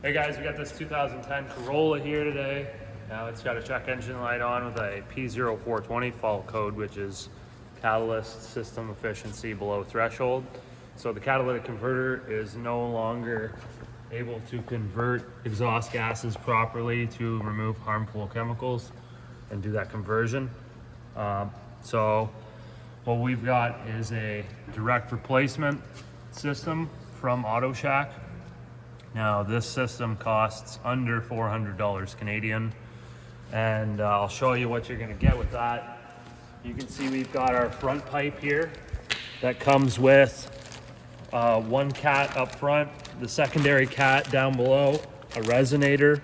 Hey guys, we got this 2010 Corolla here today. Now it's got a check engine light on with a P0420 fault code, which is catalyst system efficiency below threshold. So the catalytic converter is no longer able to convert exhaust gases properly to remove harmful chemicals and do that conversion. So what we've got is a direct replacement system from Auto Shack. Now this system costs under $400 Canadian, and I'll show you what you're going to get with that. You can see we've got our front pipe here that comes with one cat up front, the secondary cat down below, a resonator.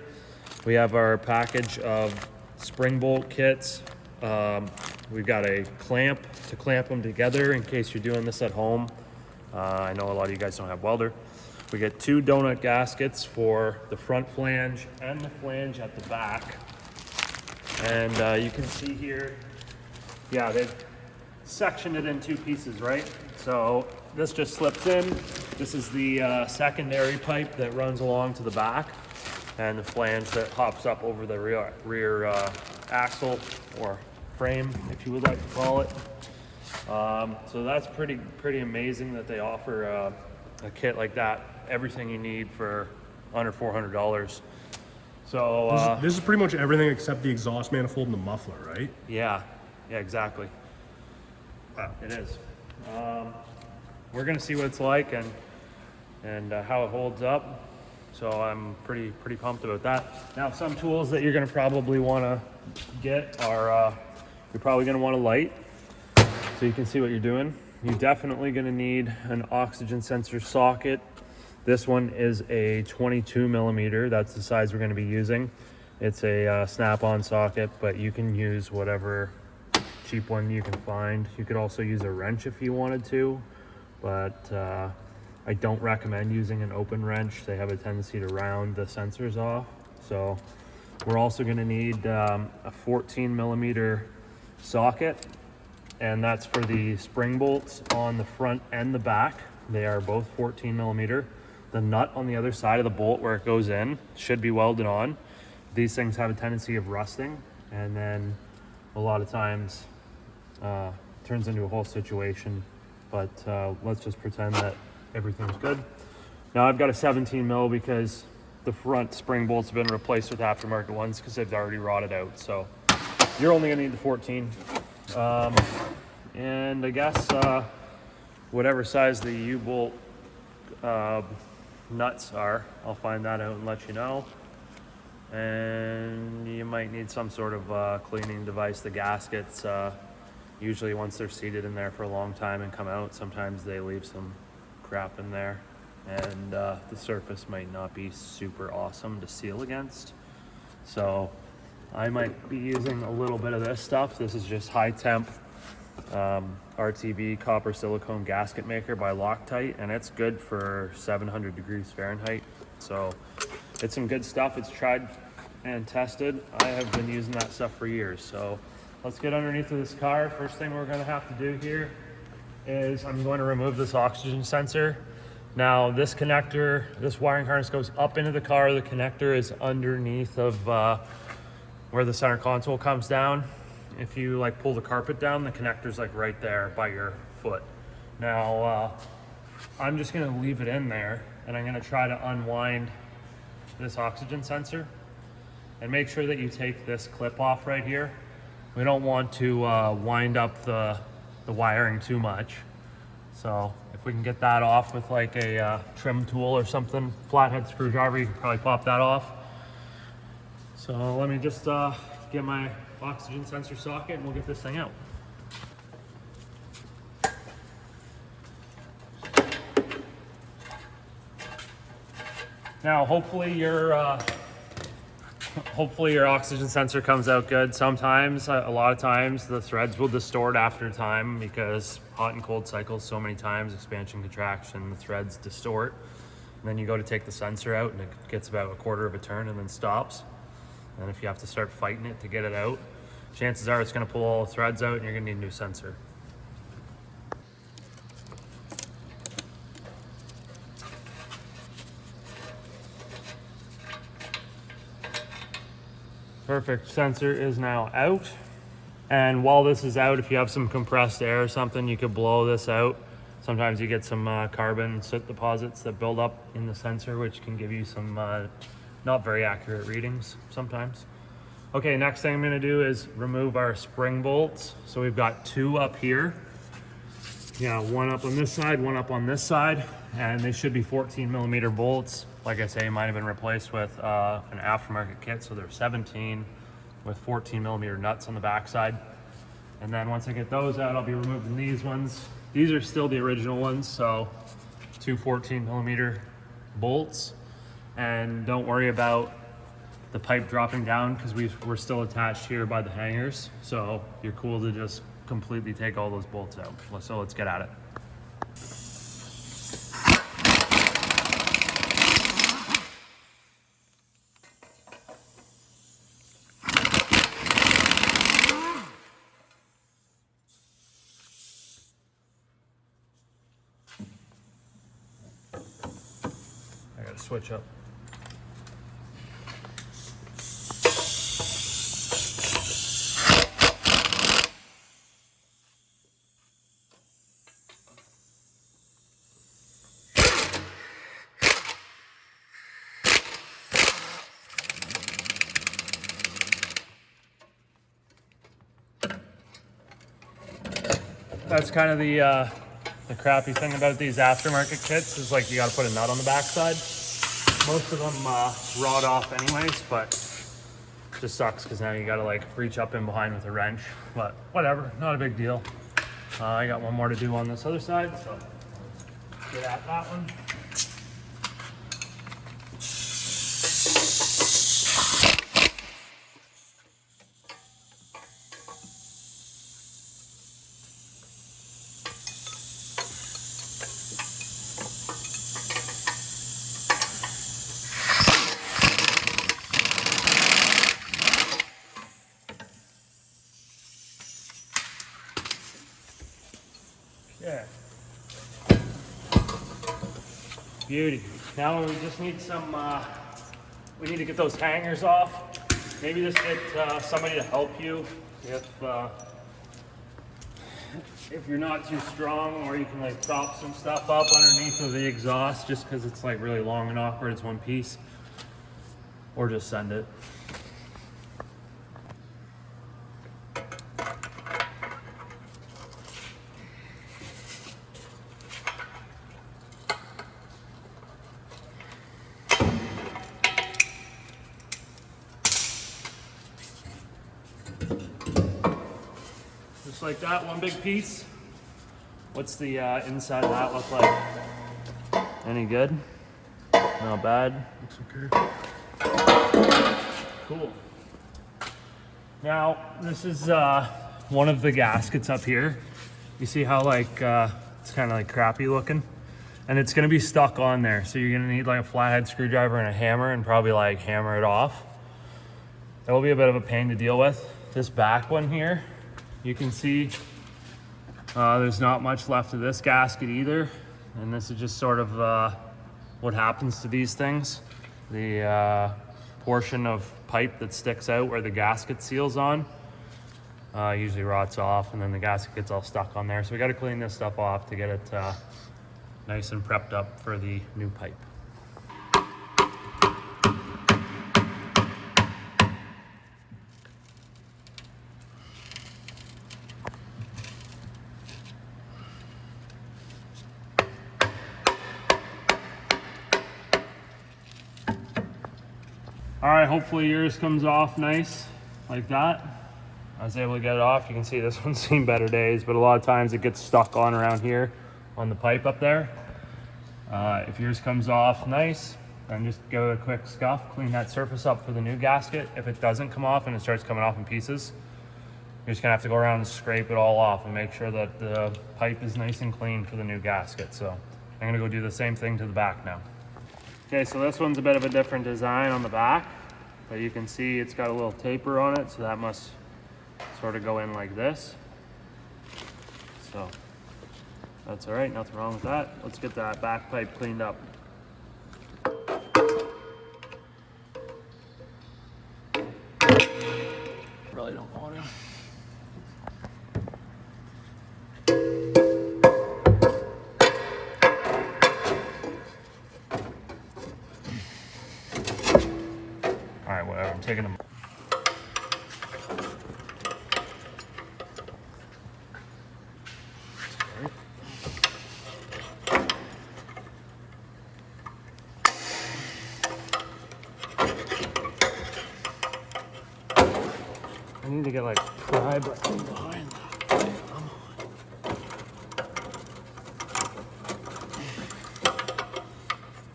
We have our package of spring bolt kits. We've got a clamp to clamp them together in case you're doing this at home. I know a lot of you guys don't have welder. We get two donut gaskets for the front flange and the flange at the back. And you can see here, yeah, they've sectioned it in two pieces, right? So this just slips in. This is the secondary pipe that runs along to the back, and the flange that hops up over the rear axle or frame, if you would like to call it. So that's pretty amazing that they offer a kit like that. Everything you need for under $400. So this is pretty much everything except the exhaust manifold and the muffler, right? Yeah, exactly. Wow. It is. We're gonna see what it's like and how it holds up. So I'm pretty pumped about that. Now, some tools that you're gonna probably want to get are you're probably gonna want a light so you can see what you're doing. You're definitely gonna need an oxygen sensor socket. This one is a 22 millimeter. That's the size we're going to be using. It's a snap-on socket, but you can use whatever cheap one you can find. You could also use a wrench if you wanted to, but I don't recommend using an open wrench. They have a tendency to round the sensors off. So we're also going to need a 14 millimeter socket, and that's for the spring bolts on the front and the back. They are both 14 millimeter. The nut on the other side of the bolt where it goes in should be welded on. These things have a tendency of rusting, and then a lot of times turns into a whole situation. But let's just pretend that everything's good. Now I've got a 17 mil because the front spring bolts have been replaced with aftermarket ones because they've already rotted out. So you're only gonna need the 14. And I guess whatever size the U-bolt nuts are, I'll find that out and let you know. And you might need some sort of cleaning device. The gaskets, usually once they're seated in there for a long time and come out, sometimes they leave some crap in there, and the surface might not be super awesome to seal against. So I might be using a little bit of this stuff. This is just high temp RTV copper silicone gasket maker by Loctite, and it's good for 700 degrees Fahrenheit. So it's some good stuff. It's tried and tested. I have been using that stuff for years. So let's get underneath of this car. First thing we're going to have to do here is I'm going to remove this oxygen sensor. Now this connector, this wiring harness goes up into the car. The connector is underneath of where the center console comes down. If you like pull the carpet down, the connector's like right there by your foot. Now, I'm just gonna leave it in there, and I'm gonna try to unwind this oxygen sensor, and make sure that you take this clip off right here. We don't want to wind up the wiring too much. So if we can get that off with like a trim tool or something, flathead screwdriver, you can probably pop that off. So let me just get my oxygen sensor socket and we'll get this thing out. Now hopefully your oxygen sensor comes out good. Sometimes, a lot of times, the threads will distort after time because hot and cold cycles so many times, expansion, contraction, the threads distort. And then you go to take the sensor out and it gets about a quarter of a turn and then stops. And if you have to start fighting it to get it out, chances are it's going to pull all the threads out and you're going to need a new sensor. Perfect. Sensor is now out. And while this is out, if you have some compressed air or something, you could blow this out. Sometimes you get some carbon soot deposits that build up in the sensor, which can give you some not very accurate readings sometimes. Okay, next thing I'm gonna do is remove our spring bolts. So we've got two up here. Yeah, one up on this side, one up on this side, and they should be 14 millimeter bolts. Like I say, might have been replaced with an aftermarket kit, so they're 17 with 14 millimeter nuts on the backside. And then once I get those out, I'll be removing these ones. These are still the original ones, so two 14 millimeter bolts. And don't worry about the pipe dropping down because we're still attached here by the hangers. So you're cool to just completely take all those bolts out. So let's get at it. I gotta switch up. That's kind of the crappy thing about these aftermarket kits is like you got to put a nut on the backside. Most of them rot off anyways, but it just sucks because now you got to like reach up in behind with a wrench. But whatever, not a big deal. I got one more to do on this other side, so let's get at that one. Yeah. Beauty. Now we just need some, we need to get those hangers off. Maybe just get somebody to help you if you're not too strong, or you can like prop some stuff up underneath of the exhaust just because it's like really long and awkward, it's one piece, or just send it. Just like that, one big piece. What's the inside of that look like? Any good? Not bad. Looks okay. Cool. Now, this is one of the gaskets up here. You see how like it's kind of like crappy looking? And it's gonna be stuck on there. So you're gonna need like a flathead screwdriver and a hammer and probably like hammer it off. That will be a bit of a pain to deal with. This back one here, you can see there's not much left of this gasket either. And this is just sort of what happens to these things. The portion of pipe that sticks out where the gasket seals on usually rots off, and then the gasket gets all stuck on there. So we got to clean this stuff off to get it nice and prepped up for the new pipe. All right, hopefully yours comes off nice like that. I was able to get it off. You can see this one's seen better days, but a lot of times it gets stuck on around here on the pipe up there. If yours comes off nice, then just give it a quick scuff, clean that surface up for the new gasket. If it doesn't come off and it starts coming off in pieces, you're just gonna have to go around and scrape it all off and make sure that the pipe is nice and clean for the new gasket. So I'm gonna go do the same thing to the back now. Okay, so this one's a bit of a different design on the back, but you can see it's got a little taper on it, so that must sort of go in like this. So that's all right, nothing wrong with that. Let's get that back pipe cleaned up. really don't want to. All right, whatever, I'm taking them. I need to get like pry button behind that.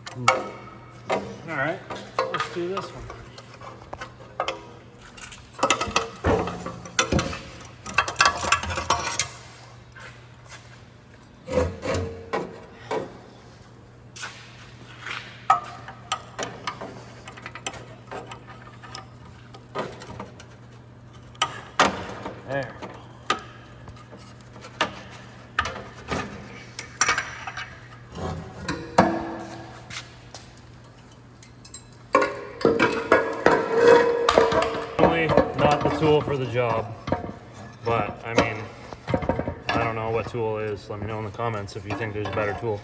Come on. All right, let's do this one. There we go. Definitely not the tool for the job, but I mean, I don't know what tool is. Let me know in the comments if you think there's a better tool.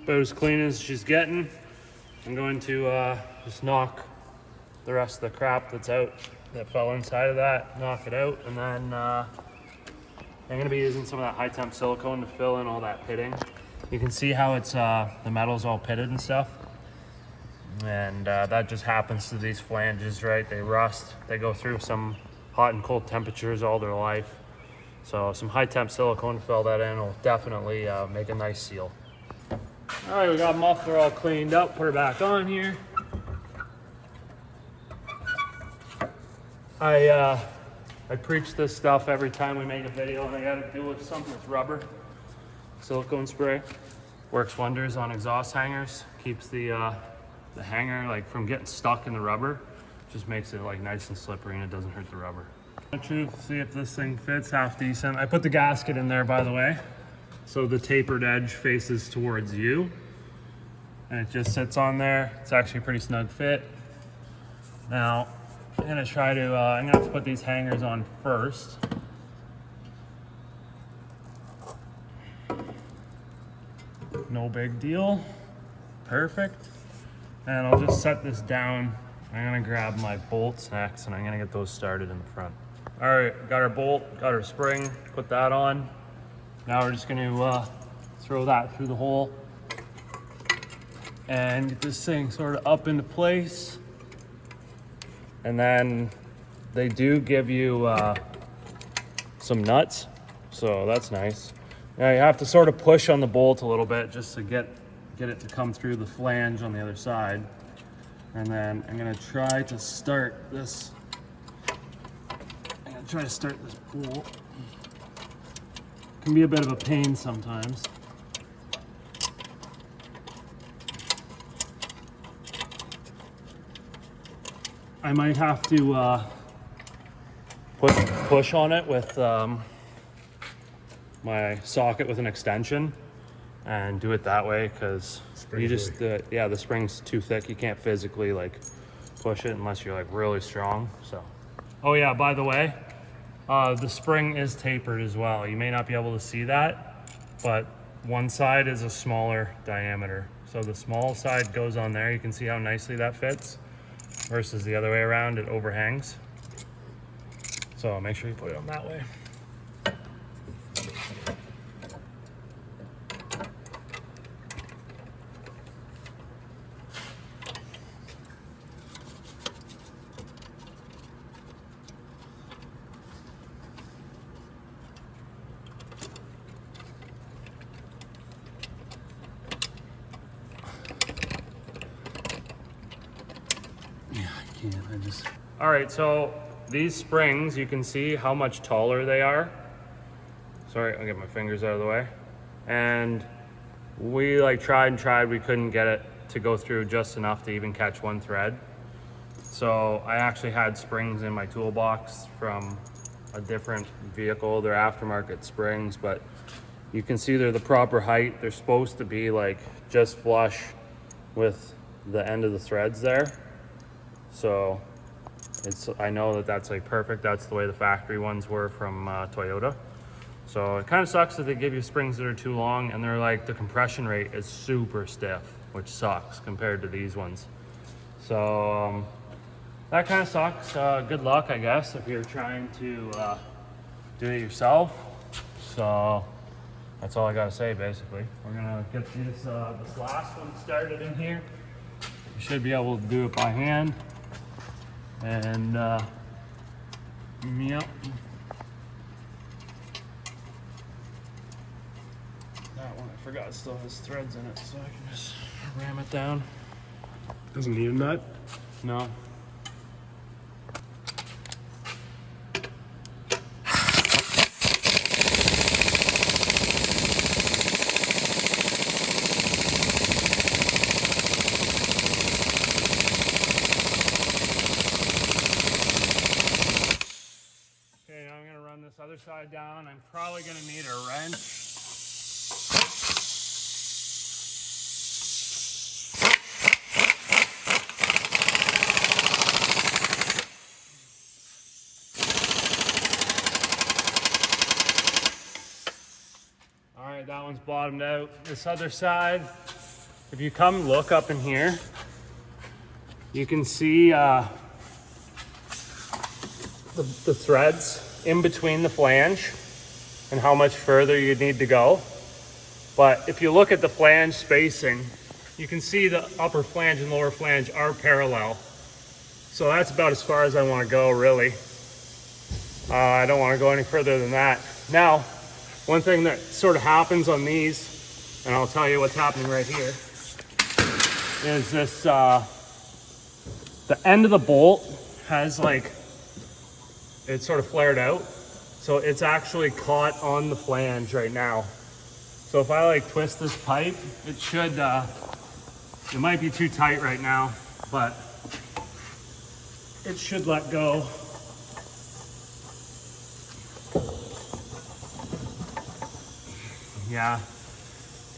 About as clean as she's getting. I'm going to just knock the rest of the crap that's out, that fell inside of that, knock it out, and then I'm gonna be using some of that high temp silicone to fill in all that pitting. You can see how it's the metal's all pitted and stuff, and that just happens to these flanges, right? They rust, they go through some hot and cold temperatures all their life. So some high temp silicone to fill that in will definitely make a nice seal. All right, we got muffler all cleaned up, put her back on here. I preach this stuff every time we make a video, and I gotta do with something with rubber. Silicone spray works wonders on exhaust hangers, keeps the hanger like from getting stuck in the rubber, just makes it like nice and slippery and it doesn't hurt the rubber. To see if this thing fits half decent. I put the gasket in there, by the way, so the tapered edge faces towards you, and it just sits on there. It's actually a pretty snug fit. Now I'm gonna try to I'm gonna have to put these hangers on first. No big deal. Perfect. And I'll just set this down. I'm gonna grab my bolts next, and I'm gonna get those started in the front. All right, got our bolt, got our spring, put that on. Now we're just gonna throw that through the hole and get this thing sort of up into place. And then they do give you some nuts, so that's nice. Now you have to sort of push on the bolt a little bit just to get it to come through the flange on the other side. And then I'm gonna try to start this. Bolt. Can be a bit of a pain sometimes. I might have to push on it with my socket with an extension and do it that way, because you just yeah, the spring's too thick. You can't physically like push it unless you're like really strong. So, oh yeah, by the way, the spring is tapered as well. You may not be able to see that, but one side is a smaller diameter. So the small side goes on there. You can see how nicely that fits versus the other way around, it overhangs. So make sure you put it on that way. All right, so these springs, you can see how much taller they are. Sorry, I'll get my fingers out of the way. And we like tried and tried, we couldn't get it to go through just enough to even catch one thread. So I actually had springs in my toolbox from a different vehicle. They're aftermarket springs, but you can see they're the proper height. They're supposed to be like just flush with the end of the threads there. So I know that that's like perfect. That's the way the factory ones were from Toyota. So it kind of sucks that they give you springs that are too long, and they're like, the compression rate is super stiff, which sucks compared to these ones. So that kind of sucks. Good luck, I guess, if you're trying to do it yourself. So that's all I gotta say, basically. We're gonna get this last one started in here. You should be able to do it by hand. And yep. That one, I forgot, it still has threads in it, so I can just ram it down. Doesn't need a nut? No. Okay, now I'm gonna run this other side down. I'm probably gonna need a wrench. All right, that one's bottomed out. This other side, if you come look up in here, you can see the threads in between the flange and how much further you need to go. But if you look at the flange spacing, you can see the upper flange and lower flange are parallel. So that's about as far as I want to go, really. I don't want to go any further than that. Now, one thing that sort of happens on these, and I'll tell you what's happening right here, is this, the end of the bolt has like, it's sort of flared out. So it's actually caught on the flange right now. So if I like twist this pipe, it should, it might be too tight right now, but it should let go. Yeah,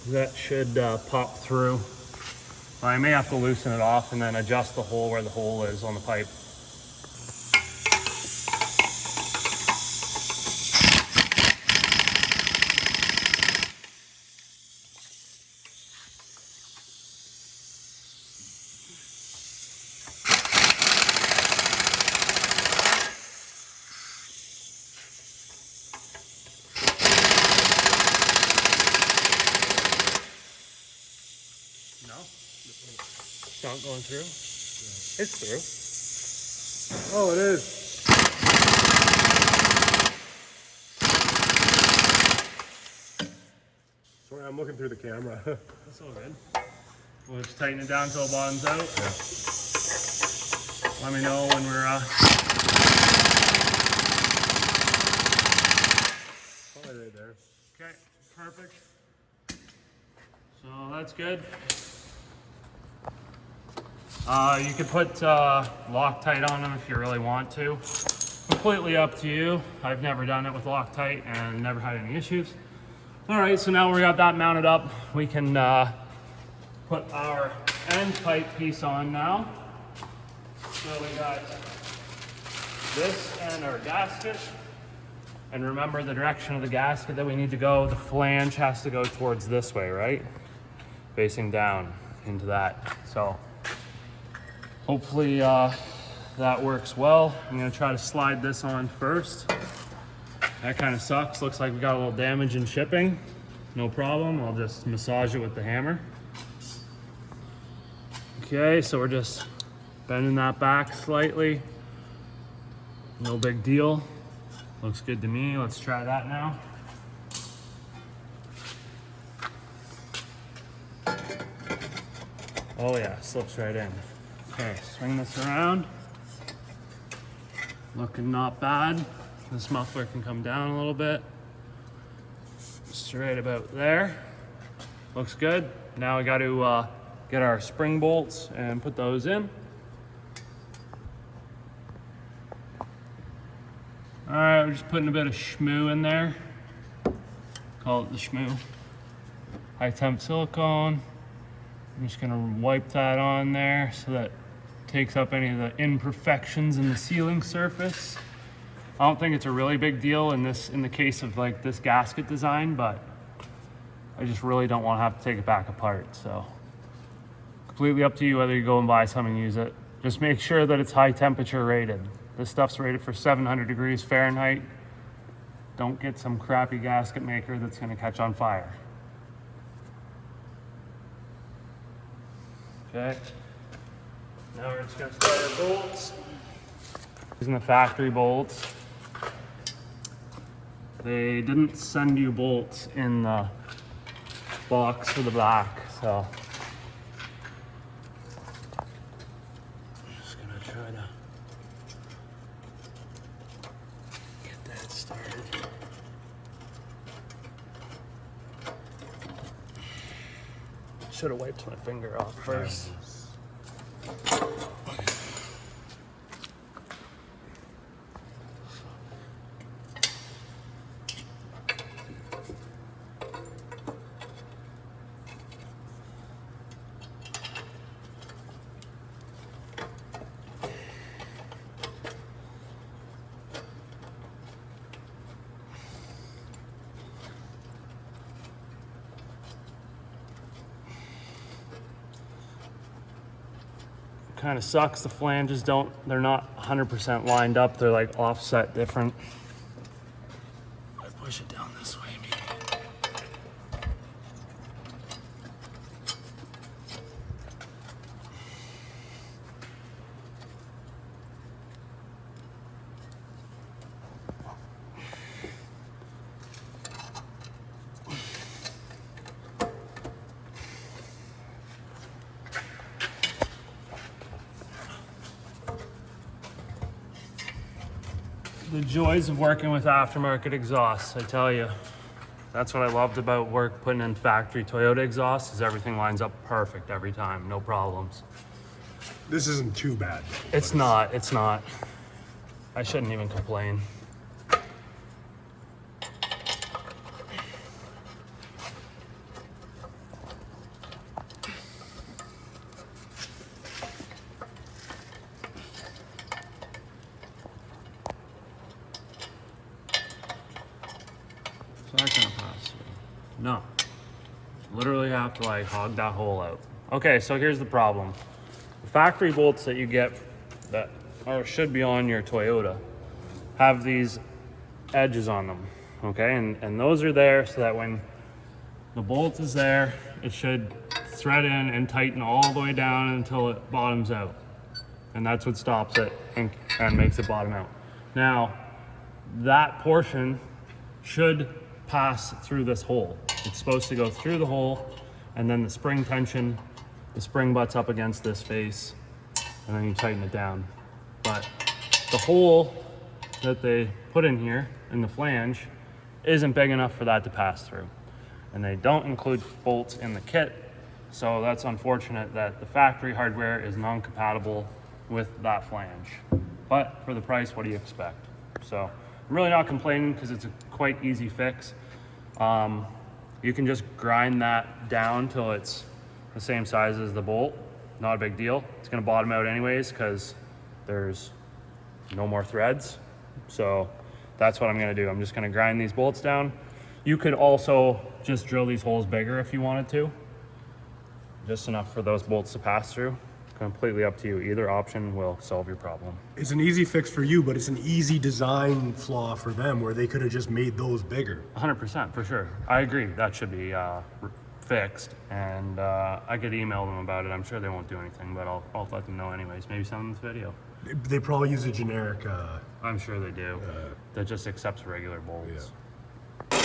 that should pop through. I may have to loosen it off and then adjust the hole where the hole is on the pipe. No? It's not going through? Yeah. It's through. Oh, it is. Sorry, I'm looking through the camera. That's all good. We'll just tighten it down until it bottoms out. Yeah. Let me know when we're Probably right there. okay, perfect. So that's good. You could put Loctite on them if you really want to. Completely up to you. I've never done it with Loctite and never had any issues. All right, so now we got that mounted up, we can put our end pipe piece on now. So we got this and our gasket. And remember the direction of the gasket that we need to go. The flange has to go towards this way, right? Facing down into that. So hopefully that works well. I'm gonna try to slide this on first. That kind of sucks. Looks like we got a little damage in shipping. No problem, I'll just massage it with the hammer. Okay, so we're just bending that back slightly. No big deal. Looks good to me. Let's try that now. Oh yeah, slips right in. Okay, swing this around. Looking not bad. This muffler can come down a little bit. Just right about there. Looks good. Now we got to get our spring bolts and put those in. All right, we're just putting a bit of schmoo in there. Call it the schmoo. High temp silicone. I'm just gonna wipe that on there so that takes up any of the imperfections in the sealing surface. I don't think it's a really big deal in the case of like this gasket design, but I just really don't want to have to take it back apart. So completely up to you whether you go and buy some and use it. Just make sure that it's high temperature rated. This stuff's rated for 700 degrees Fahrenheit. Don't get some crappy gasket maker that's gonna catch on fire. Okay. Now we're just gonna start our bolts. Using the factory bolts. They didn't send you bolts in the box for the back, so I'm just gonna try to get that started. Should have wiped my finger off first. Kind of sucks. The flanges they're not 100% lined up. They're like offset different. I push it down this way maybe. The joys of working with aftermarket exhausts, I tell you. That's what I loved about putting in factory Toyota exhausts, is everything lines up perfect every time, no problems. This isn't too bad. It's not. I shouldn't even complain. Is that gonna pass through? No. Literally have to like hog that hole out. Okay, so here's the problem. The factory bolts that you get that should be on your Toyota have these edges on them, okay? And those are there so that when the bolt is there, it should thread in and tighten all the way down until it bottoms out. And that's what stops it and makes it bottom out. Now, that portion should pass through this hole. It's supposed to go through the hole, and then the spring tension, the spring butts up against this face, and then you tighten it down. But the hole that they put in here in the flange isn't big enough for that to pass through. And they don't include bolts in the kit, so that's unfortunate that the factory hardware is non-compatible with that flange. But for the price, what do you expect? So I'm really not complaining because it's a quite easy fix. You can just grind that down till it's the same size as the bolt. Not a big deal. It's gonna bottom out anyways because there's no more threads. So that's what I'm gonna do. I'm just gonna grind these bolts down. You could also just drill these holes bigger if you wanted to. Just enough for those bolts to pass through. Completely up to you. Either option will solve your problem. It's an easy fix for you, but it's an easy design flaw for them where they could have just made those bigger. 100%, for sure. I agree. That should be fixed, and I could email them about it. I'm sure they won't do anything, but I'll let them know anyways. Maybe send them this video. They probably use a generic. I'm sure they do. That just accepts regular bolts. Yeah.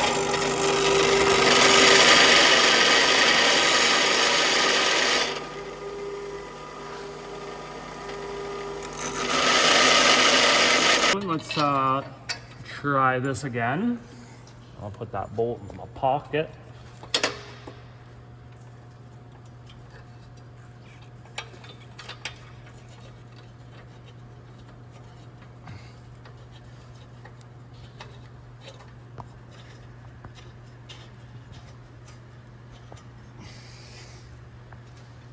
try this again. I'll put that bolt in my pocket.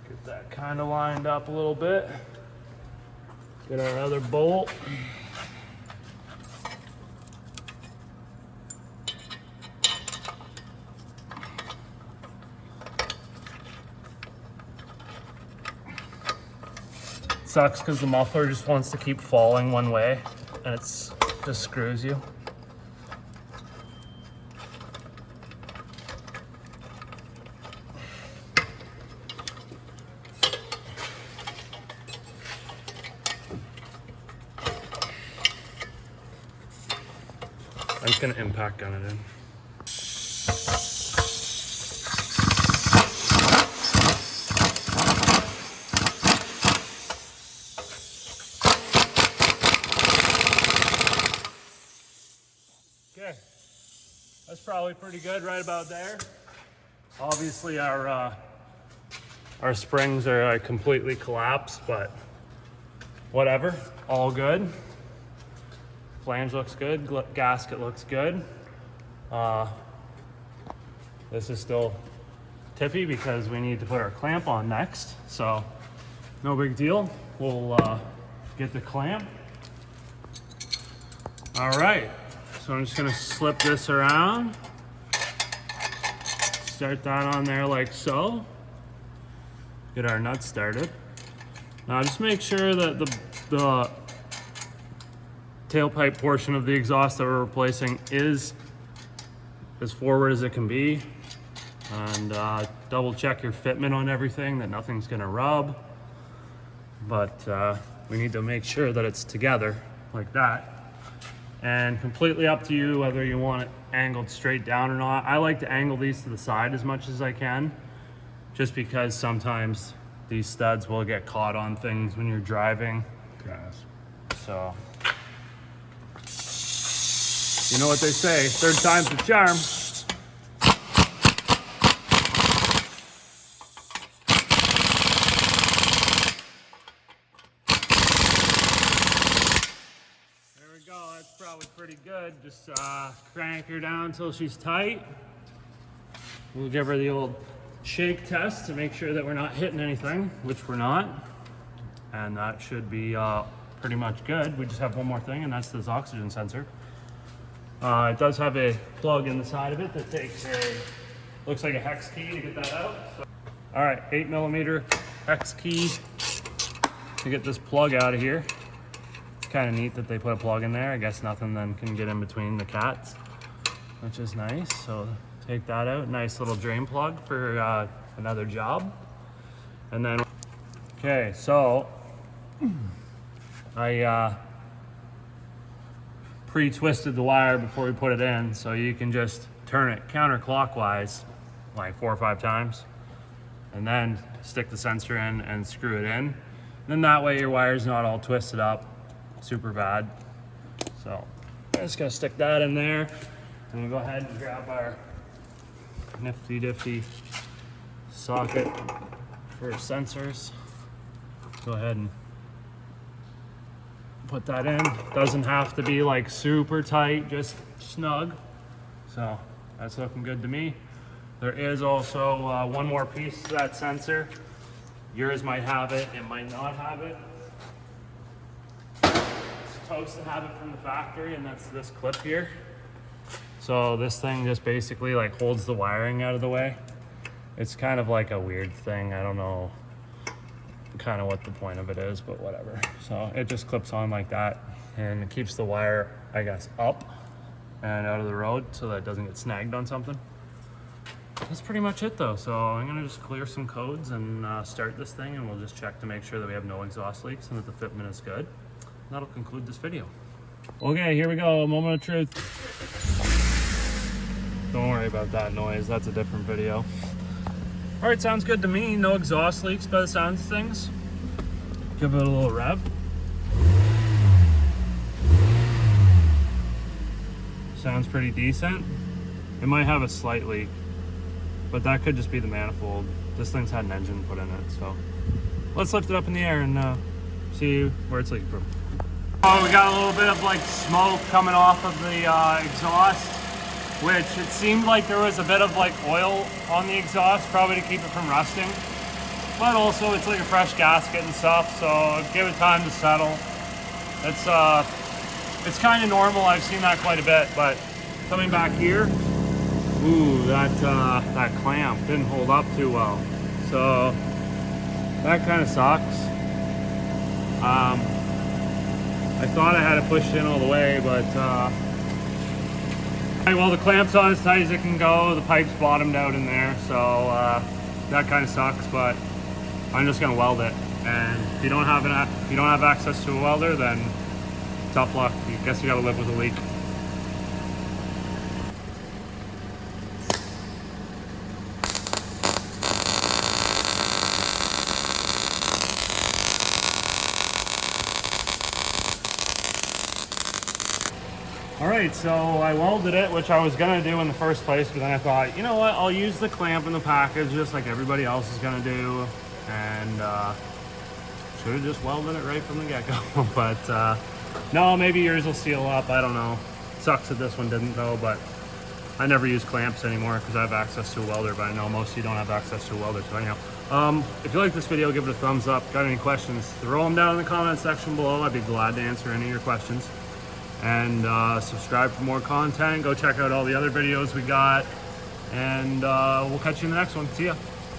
Get that kind of lined up a little bit. Get our other bolt. Sucks because the muffler just wants to keep falling one way and it's just screws you. I'm just gonna impact gun it in. Okay, that's probably pretty good right about there. Obviously our springs are completely collapsed, but whatever, all good. Flange looks good, gasket looks good. This is still tippy because we need to put our clamp on next, so no big deal. We'll get the clamp. All right, so I'm just gonna slip this around. Start that on there like so. Get our nuts started. Now just make sure that the tailpipe portion of the exhaust that we're replacing is as forward as it can be, and double check your fitment on everything, that nothing's gonna rub, but we need to make sure that it's together like that. And completely up to you whether you want it angled straight down or not. I like to angle these to the side as much as I can, just because sometimes these studs will get caught on things when you're driving. Gas. So you know what they say, third time's the charm. There we go, that's probably pretty good. Just crank her down until she's tight. We'll give her the old shake test to make sure that we're not hitting anything, which we're not. And that should be pretty much good. We just have one more thing, and that's this oxygen sensor. It does have a plug in the side of it that takes looks like a hex key to get that out. So, all right, 8mm hex key to get this plug out of here. It's kind of neat that they put a plug in there. I guess nothing then can get in between the cats, which is nice. So take that out. Nice little drain plug for another job. And then, okay, so I pre-twisted the wire before we put it in, so you can just turn it counterclockwise like 4 or 5 times and then stick the sensor in and screw it in. And then that way your wire's not all twisted up super bad. So I'm just gonna stick that in there, and we'll go ahead and grab our nifty diffy socket for sensors. Go ahead and put that in. Doesn't have to be like super tight, just snug. So that's looking good to me. There is also one more piece to that sensor. Yours might have it, it might not have it. It's supposed to have it from the factory, and that's this clip here. So this thing just basically like holds the wiring out of the way. It's kind of like a weird thing. I don't know kind of what the point of it is, but whatever. So it just clips on like that, and it keeps the wire, I guess, up and out of the road so that it doesn't get snagged on something. That's pretty much it though. So I'm gonna just clear some codes and start this thing, and we'll just check to make sure that we have no exhaust leaks and that the fitment is good. That'll conclude this video. Okay, here we go, moment of truth. Don't worry about that noise, that's a different video. All right, sounds good to me. No exhaust leaks by the sounds of things. Give it a little rev. sounds pretty decent. It might have a slight leak, but that could just be the manifold. This thing's had an engine put in it, so let's lift it up in the air and see where it's leaking from. Oh, we got a little bit of like smoke coming off of the exhaust, which it seemed like there was a bit of like oil on the exhaust, probably to keep it from rusting. But also it's like a fresh gasket and stuff, so give it time to settle. It's kind of normal. I've seen that quite a bit, but coming back here, ooh, that clamp didn't hold up too well. So that kind of sucks. I thought I had it pushed in all the way, but well, the clamp's on as tight as it can go. The pipe's bottomed out in there, so that kind of sucks. But I'm just gonna weld it. And if you don't have access to a welder, then tough luck. I guess you gotta live with a leak. All right, so I welded it, which I was gonna do in the first place, but then I thought, you know what, I'll use the clamp in the package just like everybody else is gonna do, and should have just welded it right from the get-go. But no, maybe yours will seal up, I don't know. Sucks that this one didn't though, but I never use clamps anymore because I have access to a welder, but I know most of you don't have access to a welder, so anyhow. If you like this video, give it a thumbs up. Got any questions, throw them down in the comment section below. I'd be glad to answer any of your questions. And subscribe for more content. Go check out all the other videos we got, and we'll catch you in the next one. See ya.